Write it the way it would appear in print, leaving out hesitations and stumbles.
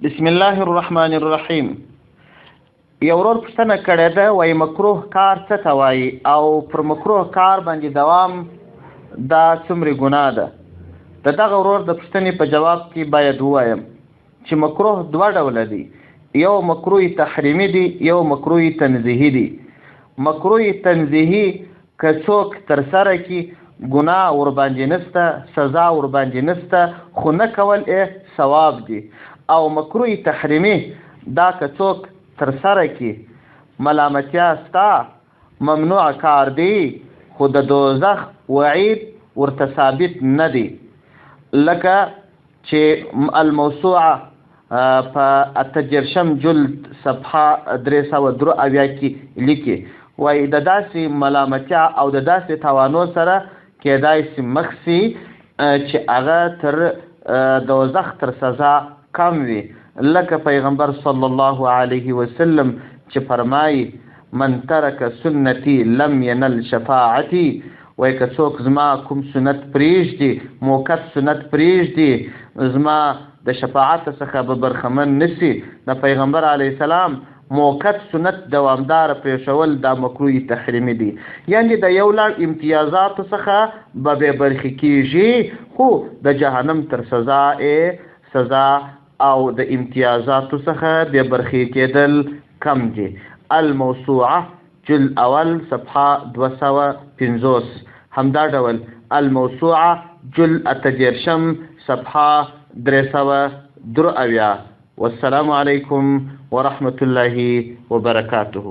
بسم الله الرحمن الرحیم. یو ورور پوښتنه کړې ده، وایي مکروه کار څه ته وایي او پر مکروه کار باندې دوام دا څومره ګناه ده. د دغه ورور د پوښتنې په جواب کې باید ووایم چې مکروه دوه ډوله دي، یو مکروه تحریمي دی، یو مکروه تنزیهي دی. مکروه تنزیهي که څوک ترسره کړي ګناه ورباندې نشته، سزا ورباندې نشته، خو نه کول یې ثواب دی. او مکروه تحریمي دا که څوک ترسره کړي ملامتیا ستا، ممنوع کار دی، خو د دوزخ وعید ورته ثابت نه دی. لکه چې الموسوعه په اتجرشم جلد صفحه 373 کې لیکي، وایي د داسې ملامتیا او د داسې توانو سره کېدای شي مخ شي چې هغه تر دوزخ تر سزا کم وي. لکه پیغمبر صلی الله علیه وسلم چې فرمایي من ترک سنتي لم ینل شفاعتي، وایي که څوک زما کوم سنت پرېږدي، موقت سنت پرېږدي، زما د شفاعت څخه به برخمن نشي. د پیغمبر علیه السلام موقت سنت دوامدار پرېښول دا مکروه تحریمي دی. یعنی د یو لړ امتیازاتو څخه به بې برخې کېږي، خو د جهنم تر سزا او د امتیازاتو څخه بې برخې کېدل کم دي. الموسوعه جلد اول صفحه 250. همدا ډول الموسوعه جلد اتجرشم صفحه 373. والسلام علیکم ورحمة الله وبرکاته.